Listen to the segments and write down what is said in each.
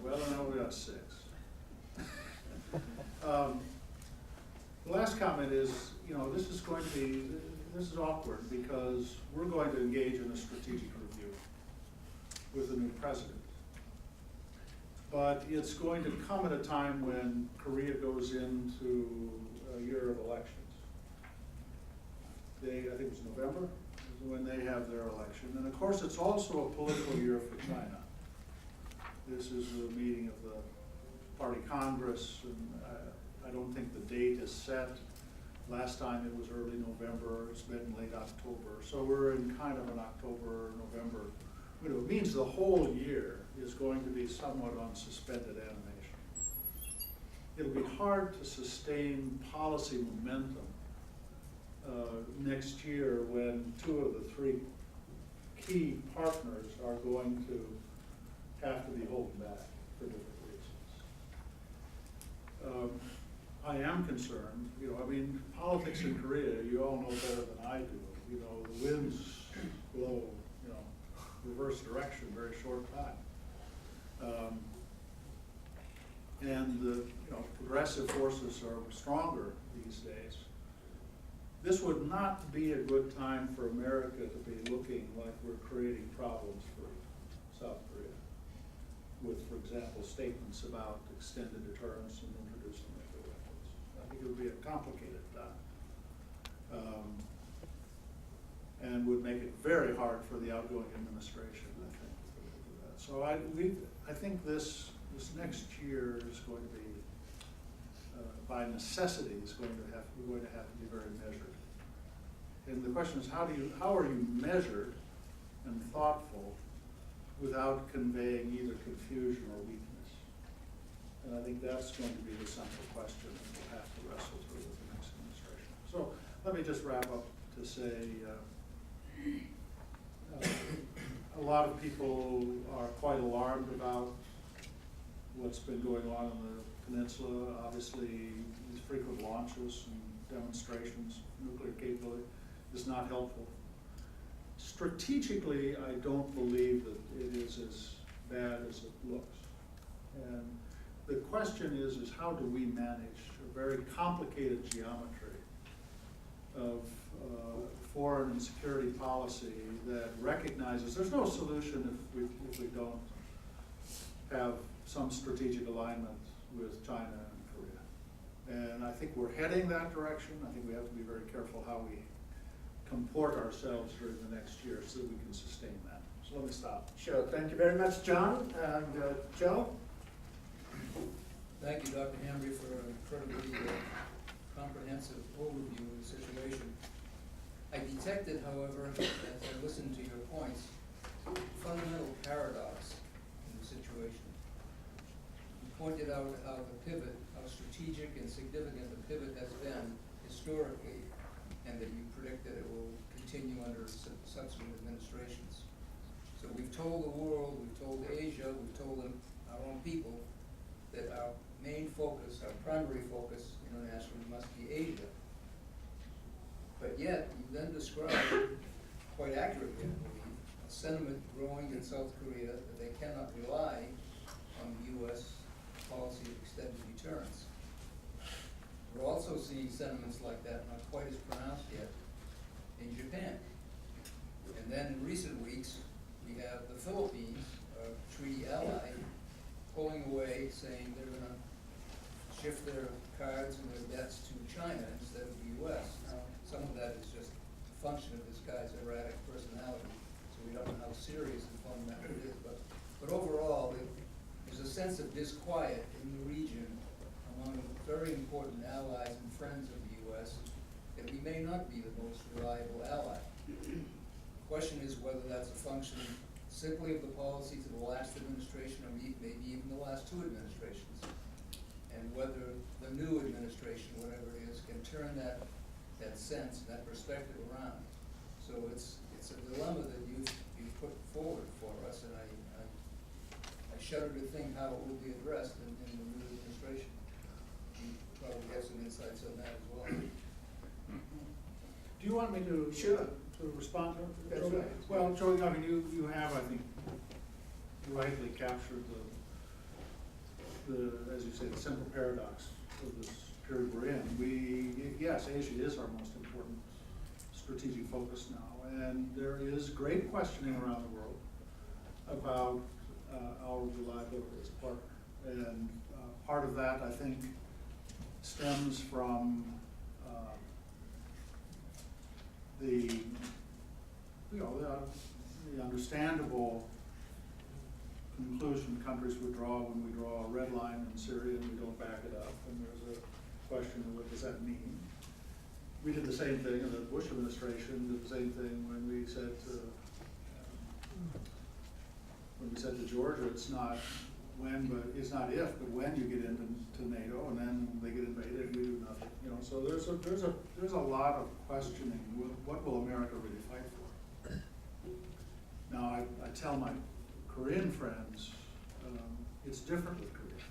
Well, now we got 6. The last comment is, this is going to be, this is awkward because we're going to engage in a strategic review with a new president. But it's going to come at a time when Korea goes into a year of elections. I think it was November, is when they have their election. And of course, it's also a political year for China. This is the meeting of the Party Congress, and I don't think the date is set. Last time it was early November, it's been late October. So we're in kind of an October, November. It means the whole year is going to be somewhat on suspended animation. It'll be hard to sustain policy momentum next year when 2 of the 3 key partners are going to have to be holding back for different reasons. I am concerned, politics in Korea, you all know better than I do. The winds blow, reverse direction, very short time. And the progressive forces are stronger these days. This would not be a good time for America to be looking like we're creating problems for South Korea with, for example, statements about extended deterrence and introducing nuclear weapons. I think it would be a complicated time. And would make it very hard for the outgoing administration, I think, to do that. So I think this next year is going to be, by necessity, we're going to have to be very measured. And the question is, how are you measured and thoughtful without conveying either confusion or weakness? And I think that's going to be the central question that we'll have to wrestle through with the next administration. So let me just wrap up to say, a lot of people are quite alarmed about what's been going on in the peninsula. Obviously, these frequent launches and demonstrations, nuclear capability, is not helpful. Strategically, I don't believe that it is as bad as it looks. And the question is how do we manage a very complicated geometry of foreign and security policy that recognizes there's no solution if we don't have some strategic alignment with China and Korea. And I think we're heading that direction. I think we have to be very careful how we comport ourselves during the next year so that we can sustain that. So let me stop. Sure. Thank you very much, John. And Joe? Thank you, Dr. Hamby, for an incredibly comprehensive overview of the situation. I detected, however, as I listened to your points, a fundamental paradox in the situation. You pointed out how strategic and significant the pivot has been historically, and that you predict that it will continue under subsequent administrations. So we've told the world, we've told Asia, we've told our own people that our main focus, our primary focus internationally must be Asia. But yet, you then describe, quite accurately, I believe, a sentiment growing in South Korea that they cannot rely on the U.S. policy of extended deterrence. We're also seeing sentiments like that, not quite as pronounced yet, in Japan. And then in recent weeks, we have the Philippines, a treaty ally, pulling away, saying they're going to shift their cards and their bets to China instead of the U.S. Now, some of that is just a function of this guy's erratic personality, so we don't know how serious and fundamental it is. But overall, there's a sense of disquiet in the region among very important allies and friends of the U.S. that we may not be the most reliable ally. The question is whether that's a function simply of the policies of the last administration or maybe even the last 2 administrations, and whether the new administration, whatever it is, can turn that sense, that perspective around. So it's a dilemma that you've put forward for us, and I shudder to think how it will be addressed in the new administration. You probably have some insights on that as well. Do you want me to respond to it? That's right. Well, Joe, you have, I think, rightly captured as you say, the simple paradox of this period we're in. Yes, Asia is our most important strategic focus now, and there is great questioning around the world about our reliability as a partner. And part of that, I think, stems from the understandable conclusion countries would draw when we draw a red line in Syria and we don't back it up. And there's a question of what does that mean? We did the same thing, and the Bush administration did the same thing when we said to Georgia, it's not when, but it's not if, but when you get into NATO, and then they get invaded, we do nothing. You know, so there's a lot of questioning. What will America really fight for? Now, I tell my Korean friends, it's different with Korea.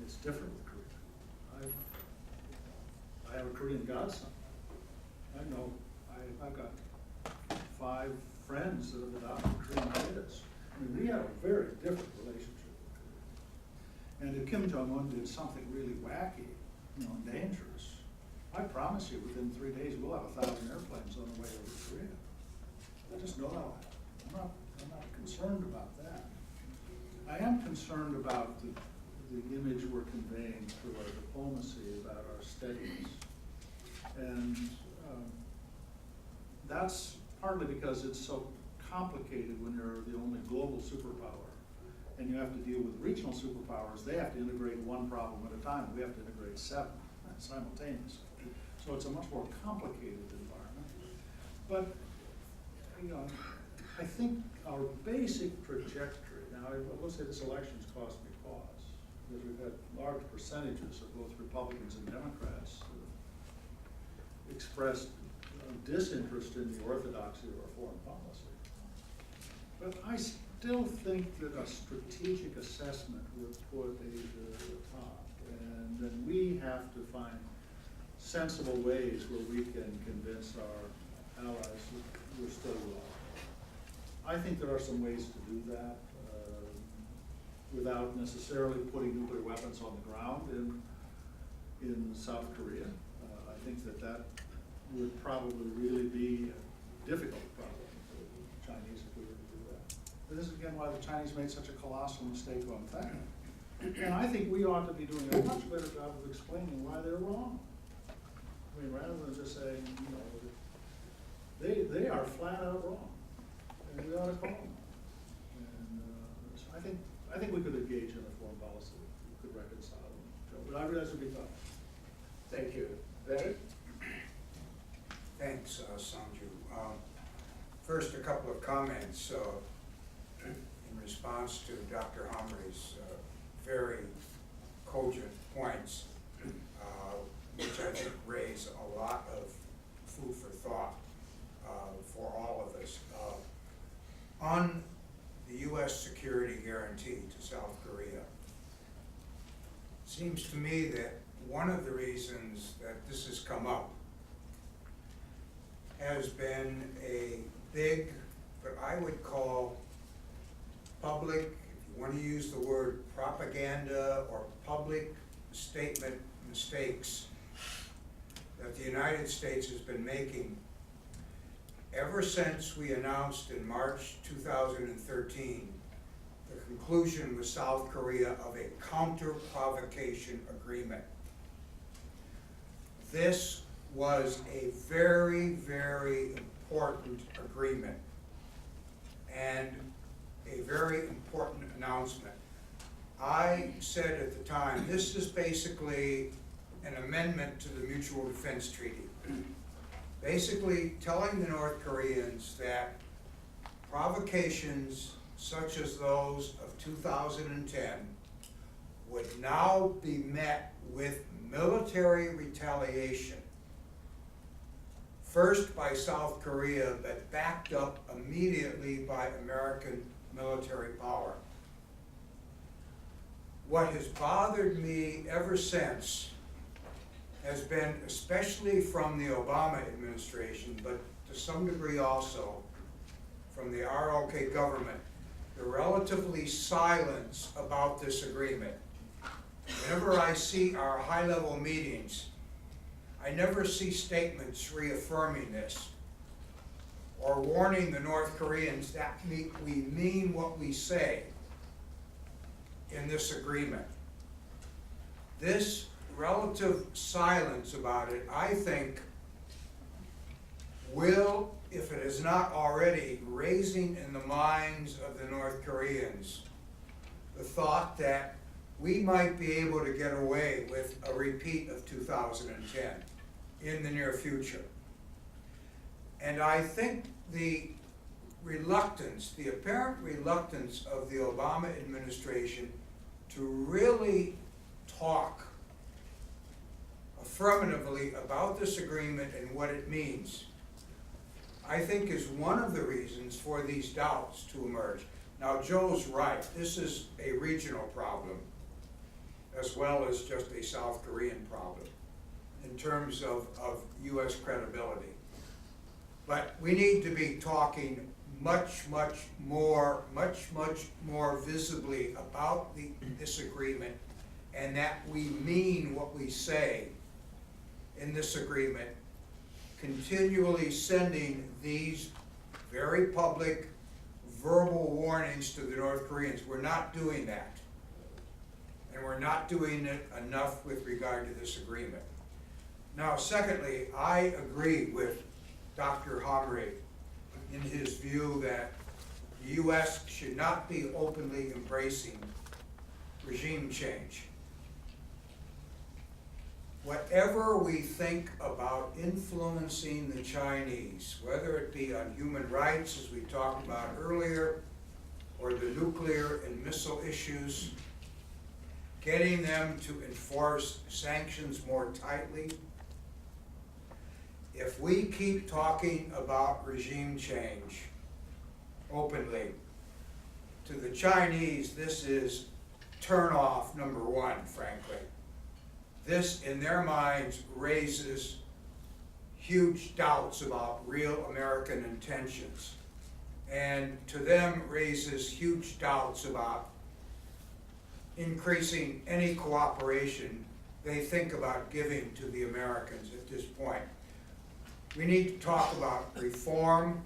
It's different with Korea. I have a Korean godson. I know, I've got 5 friends that have adopted Korean kids. I mean, we have a very different relationship with Korea. And if Kim Jong-un did something really wacky, you know, and dangerous, I promise you, within 3 days, we'll have 1,000 airplanes on the way over to Korea. I just know that. I'm not concerned about that. I am concerned about the image we're conveying through our diplomacy about our steadiness. And that's partly because it's so complicated when you're the only global superpower and you have to deal with regional superpowers. They have to integrate one problem at a time. We have to integrate 7 simultaneously. So it's a much more complicated environment. But, you know, I think our basic trajectory, now I will say this election's cost me pause, because we've had large percentages of both Republicans and Democrats who have expressed disinterest in the orthodoxy of our foreign policy. But I still think that a strategic assessment would put Asia at the top. And then we have to find sensible ways where we can convince our allies that we're still reliable. I think there are some ways to do that without necessarily putting nuclear weapons on the ground in South Korea. I think that would probably really be a difficult problem for the Chinese if we were to do that. But this is again why the Chinese made such a colossal mistake on that. And I think we ought to be doing a much better job of explaining why they're wrong. I mean, rather than just saying, you know, they are flat out wrong, and we ought to call them. And so I think we could engage in a foreign policy that could reconcile them. But I realize it would be tough. Thank you. Larry? Thanks, Sanju. First, a couple of comments in response to Dr. Humry's very cogent points, which I think raise a lot of food for thought for all of us. On the U.S. security guarantee to South Korea, it seems to me that one of the reasons that this has come up has been a big, what I would call public, if you want to use the word propaganda or public statement mistakes that the United States has been making ever since we announced in March 2013 the conclusion with South Korea of a counter-provocation agreement. This was a very, very important agreement and a very important announcement. I said at the time, this is basically an amendment to the Mutual Defense Treaty. Basically telling the North Koreans that provocations such as those of 2010 would now be met with military retaliation. First by South Korea, but backed up immediately by American military power. What has bothered me ever since has been, especially from the Obama administration, but to some degree also from the ROK government, the relatively silence about this agreement. Whenever I see our high-level meetings, I never see statements reaffirming this or warning the North Koreans that we mean what we say in this agreement. This relative silence about it, I think, will, if it is not already, raising in the minds of the North Koreans the thought that we might be able to get away with a repeat of 2010 in the near future. And I think the reluctance, the apparent reluctance of the Obama administration to really talk affirmatively about this agreement and what it means, I think is one of the reasons for these doubts to emerge. Now, Joe's right, this is a regional problem as well as just a South Korean problem in terms of US credibility. But we need to be talking much more visibly about this agreement, and that we mean what we say in this agreement, continually sending these very public verbal warnings to the North Koreans. We're not doing that. And we're not doing it enough with regard to this agreement. Now, secondly, I agree with Dr. Hamre in his view that the U.S. should not be openly embracing regime change. Whatever we think about influencing the Chinese, whether it be on human rights, as we talked about earlier, or the nuclear and missile issues, getting them to enforce sanctions more tightly, if we keep talking about regime change openly, to the Chinese, this is turn off number one, frankly. This, in their minds, raises huge doubts about real American intentions, and to them raises huge doubts about increasing any cooperation they think about giving to the Americans at this point. We need to talk about reform,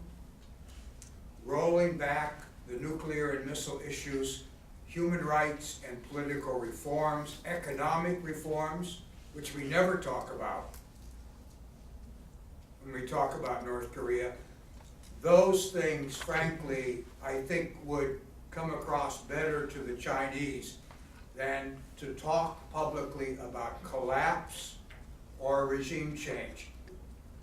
rolling back the nuclear and missile issues, human rights and political reforms, economic reforms, which we never talk about when we talk about North Korea. Those things, frankly, I think would come across better to the Chinese than to talk publicly about collapse or regime change.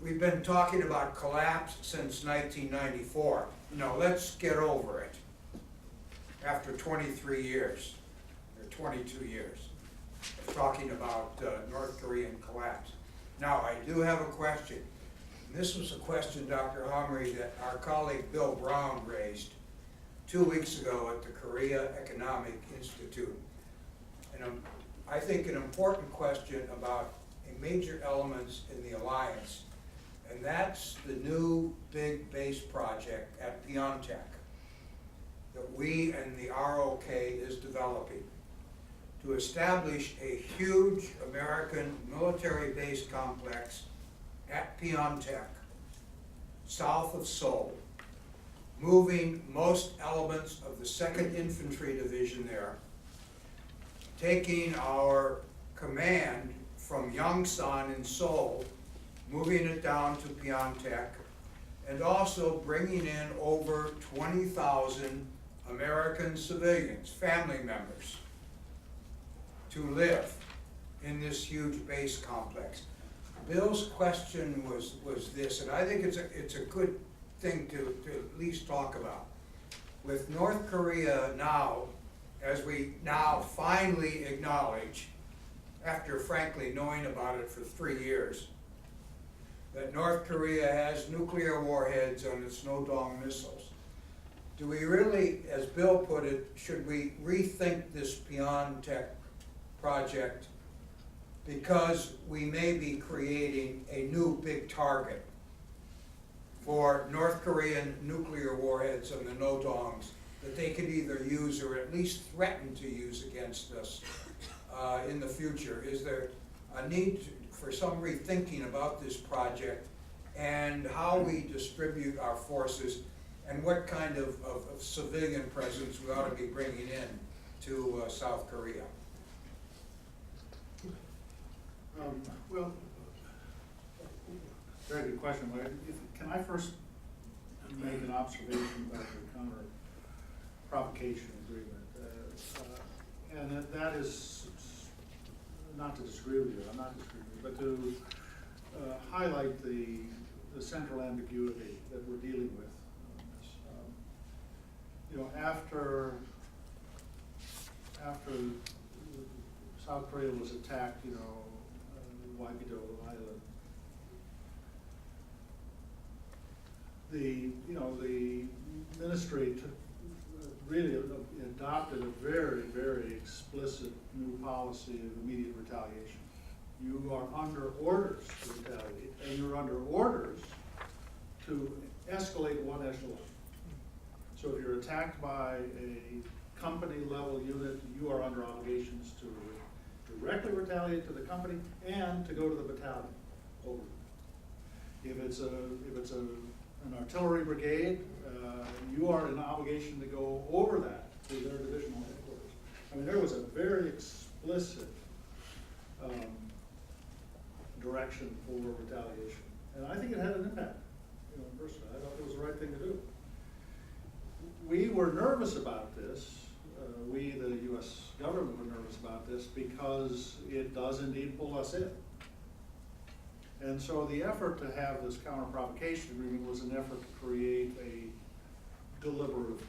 We've been talking about collapse since 1994. No, let's get over it. After 23 years, or 22 years, of talking about North Korean collapse. Now, I do have a question. This was a question, Dr. Hamre, that our colleague Bill Brown raised 2 weeks ago at the Korea Economic Institute. And I think an important question about a major elements in the alliance, and that's the new big base project at Pyeongtaek that we and the ROK is developing to establish a huge American military base complex at Pyeongtaek, south of Seoul, moving most elements of the 2nd Infantry Division there, taking our command from Yongsan in Seoul, moving it down to Pyeongtaek, and also bringing in over 20,000 American civilians, family members, to live in this huge base complex. Bill's question was this, and I think it's a good thing to at least talk about. With North Korea now, as we now finally acknowledge, after frankly knowing about it for 3 years, that North Korea has nuclear warheads on its No-Dong missiles. Do we really, as Bill put it, should we rethink this Pyeongtaek project because we may be creating a new big target for North Korean nuclear warheads on the No-Dongs that they could either use or at least threaten to use against us in the future? Is there a need for some rethinking about this project and how we distribute our forces and what kind of civilian presence we ought to be bringing in to South Korea? Well, very good question. Can I first make an observation about the counter provocation agreement? And that is not to disagree with you, I'm not disagreeing with you, but to highlight the central ambiguity that we're dealing with on this. You know, after South Korea was attacked, you know, Waipito Island, the ministry really adopted a very, very explicit new policy of immediate retaliation. You are under orders to retaliate, and you're under orders to escalate one echelon. So if you're attacked by a company level unit, you are under obligations to directly retaliate to the company and to go to the battalion over. If it's an artillery brigade, you are in obligation to go over that to their divisional headquarters. I mean, there was a very explicit direction for retaliation, and I think it had an impact. You know, personally, I thought it was the right thing to do. We were nervous about this. We, the U.S. government, were nervous about this because it does indeed pull us in. And so the effort to have this counter-provocation agreement was an effort to create a deliberative